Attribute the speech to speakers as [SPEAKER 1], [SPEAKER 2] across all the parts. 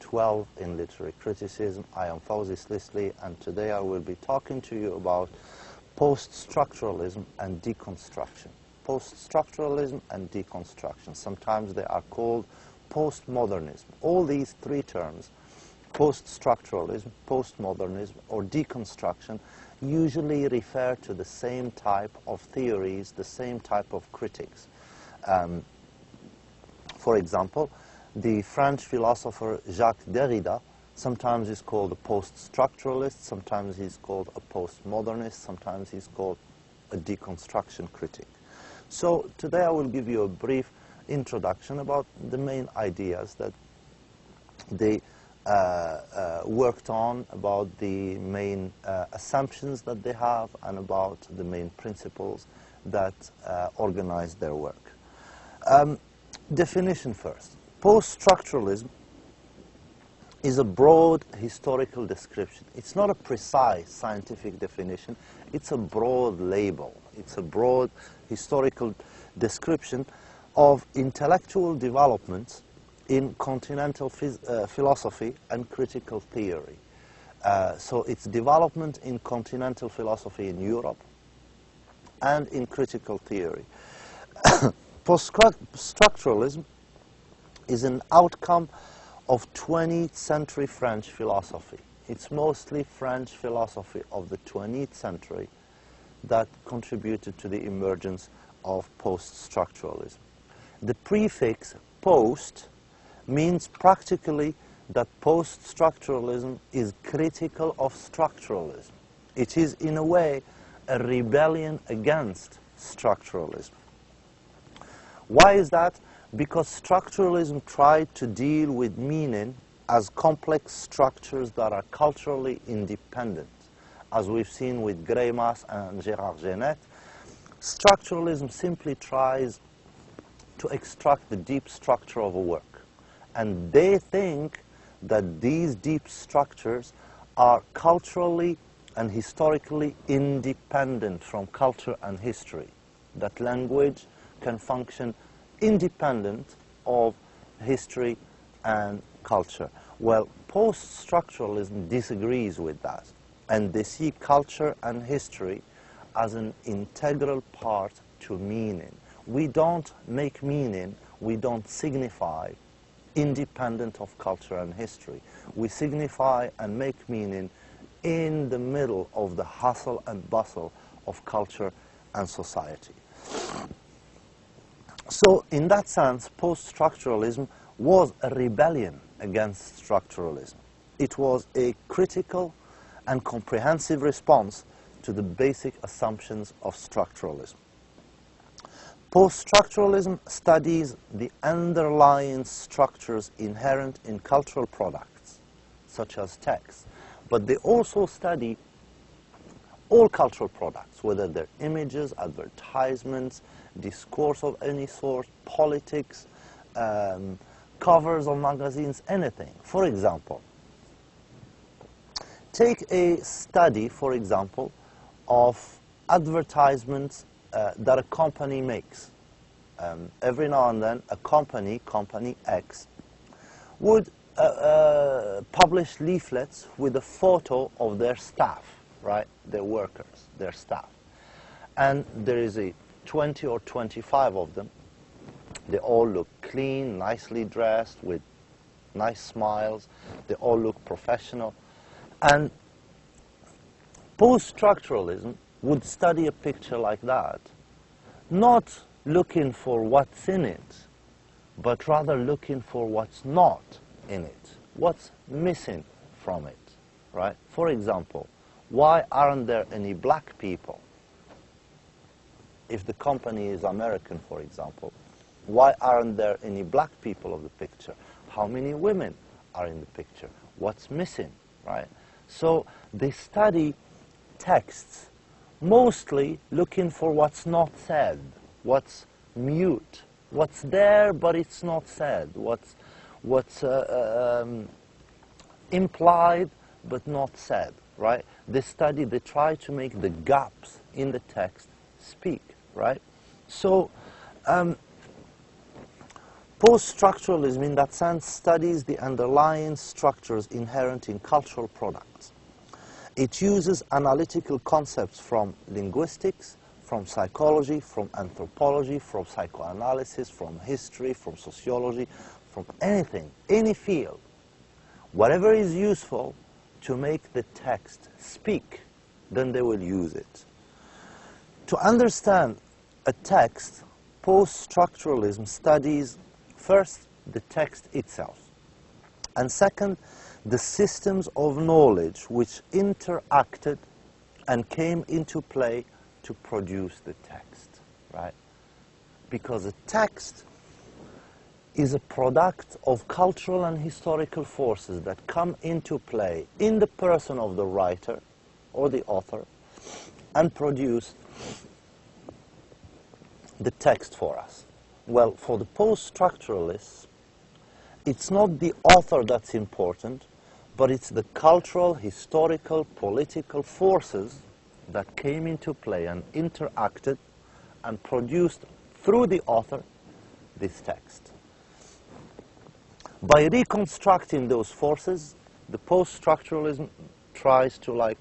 [SPEAKER 1] 12 in literary criticism. I am Fouzi Slisli, and today I will be talking to you about post-structuralism and deconstruction. Post-structuralism and deconstruction. Sometimes they are called postmodernism. All these three terms, post-structuralism, postmodernism, or deconstruction, usually refer to the same type of theories, the same type of critics. For example, the French philosopher Jacques Derrida sometimes is called a post-structuralist, sometimes he's called a postmodernist, sometimes he's called a deconstruction critic. So today I will give you a brief introduction about the main ideas that they worked on, about the main assumptions that they have, and about the main principles that organize their work. Definition first. Post-structuralism is a broad historical description. It's not a precise scientific definition. It's a broad label. It's a broad historical description of intellectual developments in continental philosophy and critical theory. So it's development in continental philosophy in Europe and in critical theory. Post-structuralism is an outcome of 20th century French philosophy. It's mostly French philosophy of the 20th century that contributed to the emergence of post-structuralism. The prefix post means practically that post-structuralism is critical of structuralism. It is, in a way, a rebellion against structuralism. Why is that? Because structuralism tried to deal with meaning as complex structures that are culturally independent. As we've seen with Greimas and Gérard Genette, structuralism simply tries to extract the deep structure of a work. And they think that these deep structures are culturally and historically independent from culture and history. That language can function independent of history and culture. Well, post-structuralism disagrees with that, and they see culture and history as an integral part to meaning. We don't make meaning, we don't signify independent of culture and history. We signify and make meaning in the middle of the hustle and bustle of culture and society. So, in that sense, post-structuralism was a rebellion against structuralism. It was a critical and comprehensive response to the basic assumptions of structuralism. Post-structuralism studies the underlying structures inherent in cultural products, such as texts, but they also study all cultural products, whether they're images, advertisements, discourse of any sort, politics, covers of magazines, anything. For example, take a study, for example, of advertisements that a company makes. Every now and then, a company X, would publish leaflets with a photo of their staff, right? Their workers, their staff. And there is a 20 or 25 of them. They all look clean, nicely dressed, with nice smiles. They all look professional. And post-structuralism would study a picture like that, not looking for what's in it, but rather looking for what's not in it, what's missing from it, right? For example, why aren't there any black people? If the company is American, for example, why aren't there any black people of the picture? How many women are in the picture? What's missing, right? So they study texts, mostly looking for what's not said, what's mute, what's there but it's not said, what's implied but not said, right? They try to make the gaps in the text speak, right? So Post-structuralism, in that sense, studies the underlying structures inherent in cultural products. It uses analytical concepts from linguistics, from psychology, from anthropology, from psychoanalysis, from history, from sociology, from anything, any field, whatever is useful to make the text speak, then they will use it. To understand a text, post-structuralism studies first the text itself, and second, the systems of knowledge which interacted and came into play to produce the text, right? Because a text is a product of cultural and historical forces that come into play in the person of the writer or the author and produce the text for us. Well, for the post-structuralists, it's not the author that's important, but it's the cultural, historical, political forces that came into play and interacted and produced through the author this text. By reconstructing those forces, the post-structuralism tries to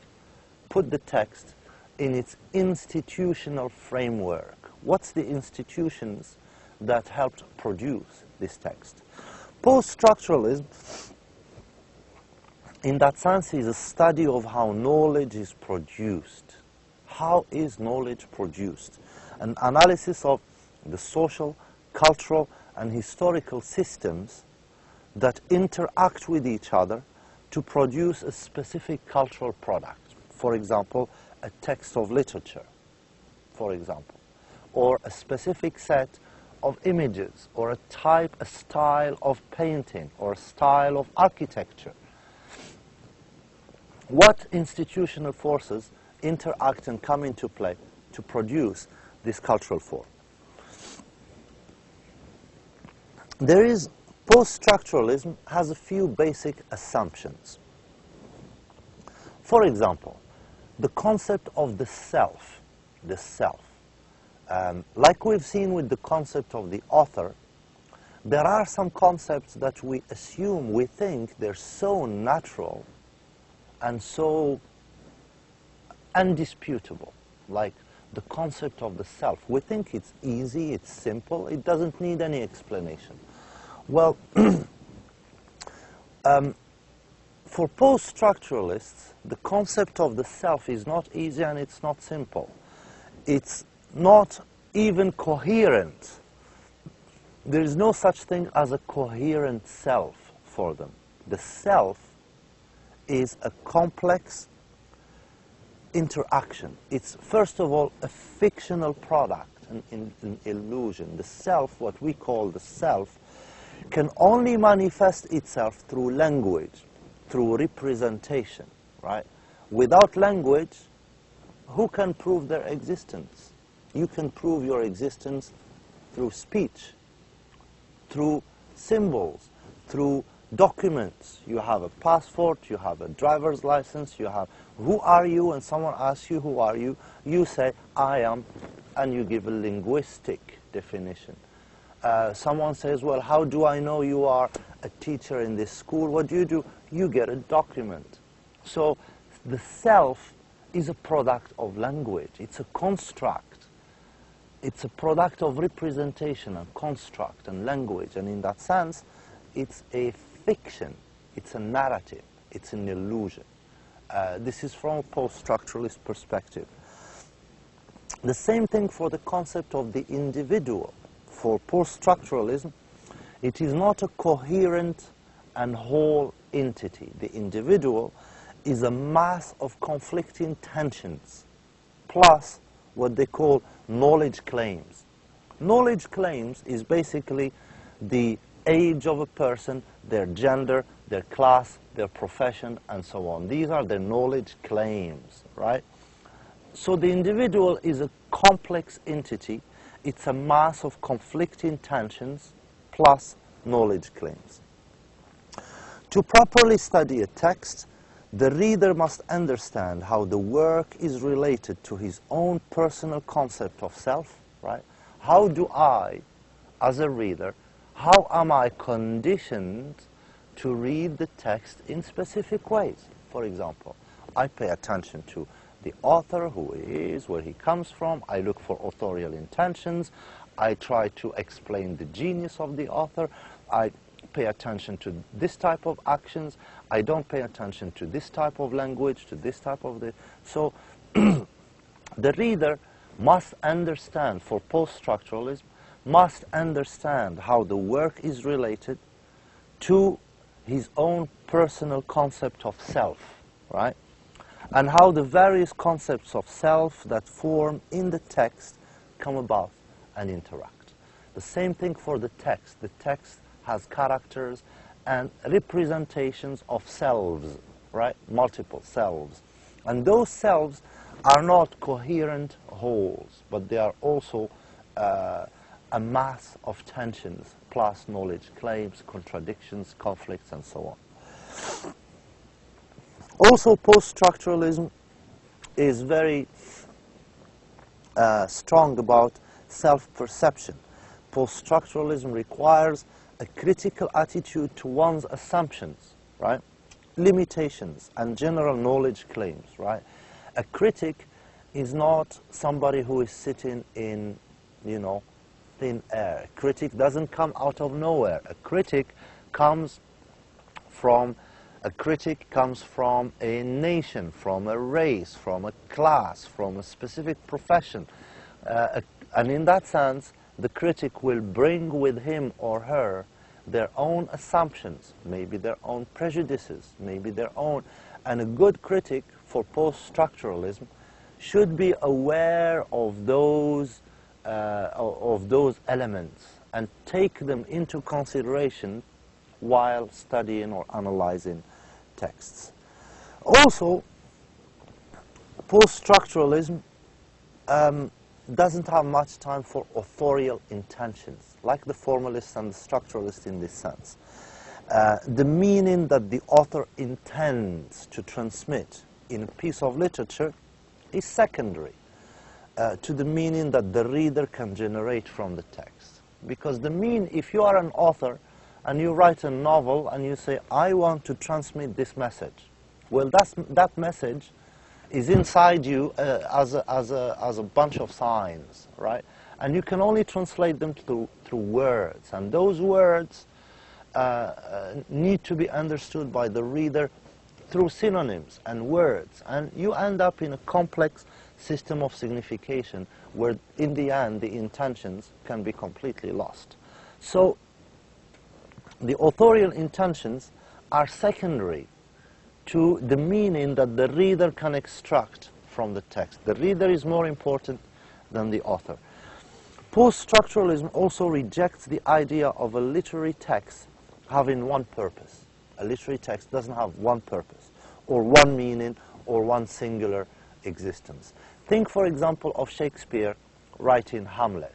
[SPEAKER 1] put the text in its institutional framework. What's the institutions that helped produce this text? Post-structuralism, in that sense, is a study of how knowledge is produced. How is knowledge produced? An analysis of the social, cultural, and historical systems that interact with each other to produce a specific cultural product. For example, a text of literature, for example, or a specific set of images, or a style of painting, or a style of architecture. What institutional forces interact and come into play to produce this cultural form? Post-structuralism has a few basic assumptions. For example, the concept of the self, like we've seen with the concept of the author, there are some concepts that we assume, we think they're so natural and so undisputable, like the concept of the self. We think it's easy, it's simple, it doesn't need any explanation. Well, for post-structuralists, the concept of the self is not easy and it's not simple. It's not even coherent. There is no such thing as a coherent self for them. The self is a complex interaction. It's, first of all, a fictional product, an illusion. The self, what we call the self, can only manifest itself through language, through representation, right? Without language, who can prove their existence? You can prove your existence through speech, through symbols, through documents. You have a passport, you have a driver's license, you have, who are you? And someone asks you, who are you? You say, I am, and you give a linguistic definition. Someone says, well, how do I know you are a teacher in this school? What do? You get a document. So the self is a product of language. It's a construct. It's a product of representation and construct and language. And in that sense, it's a fiction. It's a narrative. It's an illusion. This is from a post-structuralist perspective. The same thing for the concept of the individual. For post-structuralism, it is not a coherent and whole entity. The individual is a mass of conflicting tensions, plus what they call knowledge claims. Knowledge claims is basically the age of a person, their gender, their class, their profession, and so on. These are their knowledge claims, right? So the individual is a complex entity. It's a mass of conflicting tensions plus knowledge claims. To properly study a text, the reader must understand how the work is related to his own personal concept of self, right? How do I, as a reader, how am I conditioned to read the text in specific ways? For example, I pay attention to the author, who he is, where he comes from. I look for authorial intentions. I try to explain the genius of the author. I pay attention to this type of actions. I don't pay attention to this type of language, to this type of the... So the reader must understand, for post-structuralism, must understand how the work is related to his own personal concept of self, right? And how the various concepts of self that form in the text come about and interact. The same thing for the text. The text has characters and representations of selves, right? Multiple selves. And those selves are not coherent wholes, but they are also a mass of tensions, plus knowledge claims, contradictions, conflicts, and so on. Also, post-structuralism is very strong about self-perception. Post-structuralism requires a critical attitude to one's assumptions, right? Limitations and general knowledge claims, right? A critic is not somebody who is sitting in, thin air. A critic doesn't come out of nowhere. A critic comes from a nation, from a race, from a class, from a specific profession. And in that sense, the critic will bring with him or her their own assumptions, maybe their own prejudices, maybe their own. And a good critic for post-structuralism should be aware of those elements and take them into consideration while studying or analyzing texts. Also, post-structuralism doesn't have much time for authorial intentions, like the formalists and the structuralists in this sense. The meaning that the author intends to transmit in a piece of literature is secondary to the meaning that the reader can generate from the text. Because if you are an author and you write a novel and you say, I want to transmit this message, well, that message is inside you as a bunch of signs, right? And you can only translate them through words. And those words need to be understood by the reader through synonyms and words. And you end up in a complex system of signification where, in the end, the intentions can be completely lost. So the authorial intentions are secondary to the meaning that the reader can extract from the text. The reader is more important than the author. Post-structuralism also rejects the idea of a literary text having one purpose. A literary text doesn't have one purpose, or one meaning, or one singular existence. Think, for example, of Shakespeare writing Hamlet.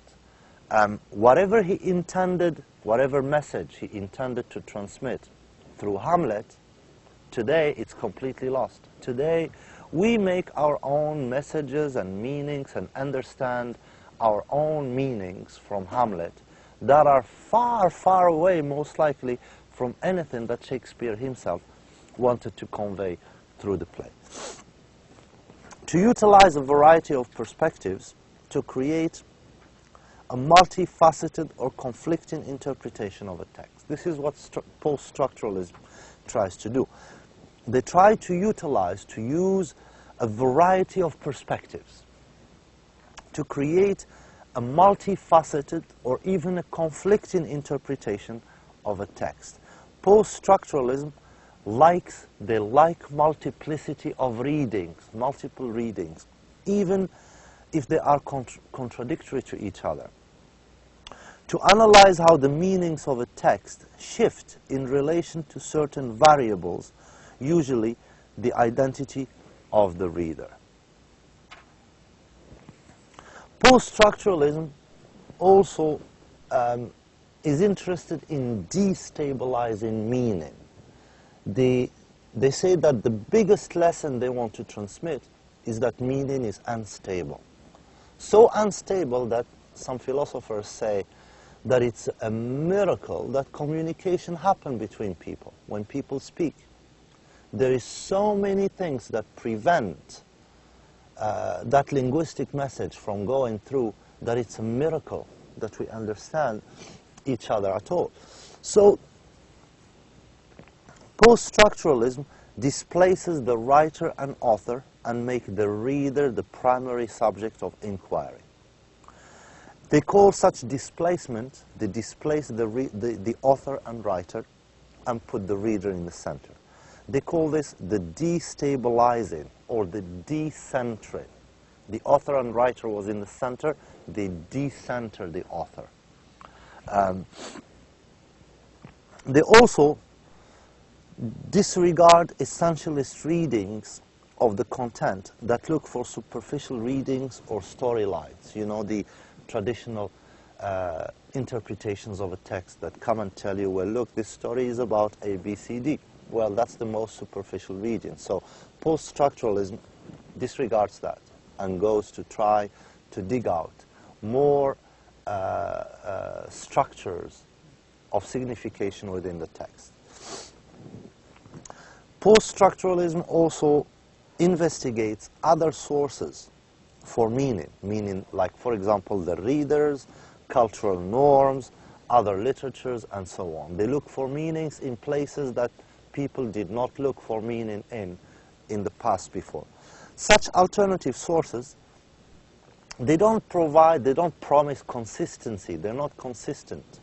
[SPEAKER 1] Whatever he intended, whatever message he intended to transmit through Hamlet, today it's completely lost. Today we make our own messages and meanings and understand our own meanings from Hamlet that are far, far away, most likely, from anything that Shakespeare himself wanted to convey through the play. To utilize a variety of perspectives to create a multifaceted or conflicting interpretation of a text. This is what post-structuralism tries to do. They try to use a variety of perspectives to create a multifaceted or even a conflicting interpretation of a text. Post-structuralism they like multiplicity of readings, multiple readings, even if they are contradictory to each other. To analyze how the meanings of a text shift in relation to certain variables, usually the identity of the reader. Post-structuralism also is interested in destabilizing meaning. They say that the biggest lesson they want to transmit is that meaning is unstable. So unstable that some philosophers say that it's a miracle that communication happens between people when people speak. There is so many things that prevent that linguistic message from going through, that it's a miracle that we understand each other at all. So post-structuralism displaces the writer and author and make the reader the primary subject of inquiry. They call such displacement, they displace the author and writer and put the reader in the center. They call this the destabilizing or the decentering. The author and writer was in the center, they decenter the author. They also disregard essentialist readings of the content that look for superficial readings or storylines. You know, the traditional interpretations of a text that come and tell you, well, look, this story is about A, B, C, D. Well, that's the most superficial reading. So post-structuralism disregards that and goes to try to dig out more structures of signification within the text. Post-structuralism also investigates other sources for meaning like, for example, the readers, cultural norms, other literatures, and so on. They look for meanings in places that people did not look for meaning in the past before. Such alternative sources, they don't promise consistency, they're not consistent,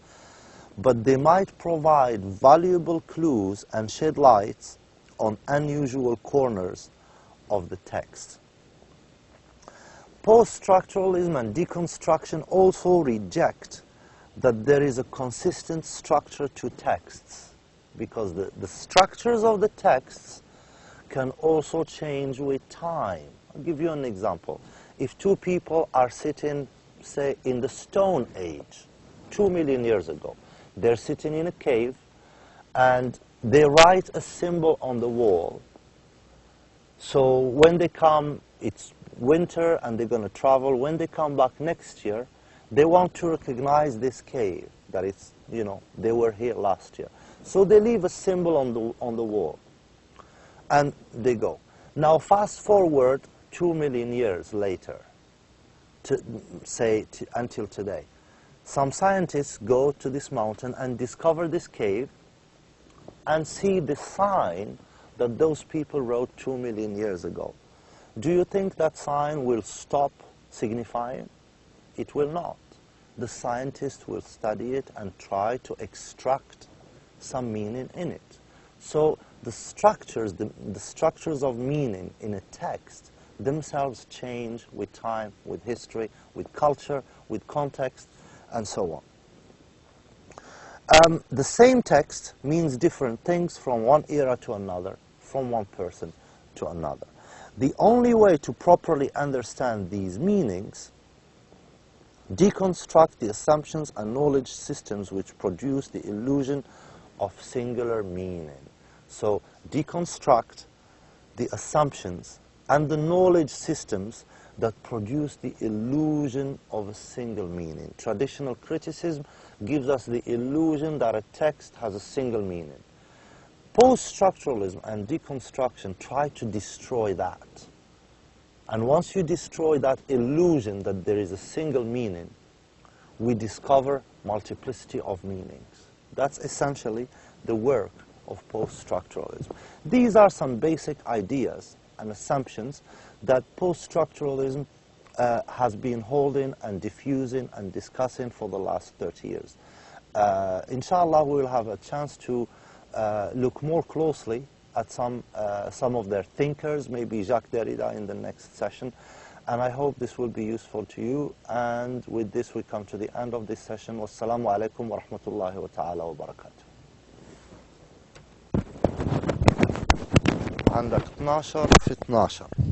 [SPEAKER 1] but they might provide valuable clues and shed lights on unusual corners of the text. Post-structuralism and deconstruction also reject that there is a consistent structure to texts, because the structures of the texts can also change with time. I'll give you an example. If two people are sitting, say, in the Stone Age, 2 million years ago, they're sitting in a cave and they write a symbol on the wall. So when they come, it's winter and they're going to travel. When they come back next year, they want to recognize this cave, that it's, you know, they were here last year. So they leave a symbol on the wall and they go. Now fast forward 2 million years later, until today. Some scientists go to this mountain and discover this cave and see the sign that those people wrote 2 million years ago. Do you think that sign will stop signifying? It will not. The scientist will study it and try to extract some meaning in it. So the structures of meaning in a text themselves change with time, with history, with culture, with context, and so on. The same text means different things from one era to another, from one person to another. The only way to properly understand these meanings, deconstruct the assumptions and knowledge systems which produce the illusion of singular meaning. So deconstruct the assumptions and the knowledge systems that produce the illusion of a single meaning. Traditional criticism gives us the illusion that a text has a single meaning. Post-structuralism and deconstruction try to destroy that. And once you destroy that illusion that there is a single meaning, we discover multiplicity of meanings. That's essentially the work of post-structuralism. These are some basic ideas and assumptions that post-structuralism has been holding and diffusing and discussing for the last 30 years. Inshallah, we will have a chance to look more closely at some of their thinkers, maybe Jacques Derrida in the next session. And I hope this will be useful to you. And with this, we come to the end of this session. Wassalamu alaikum wa rahmatullahi wa ta'ala wa barakatuh. عندك 12 في 12.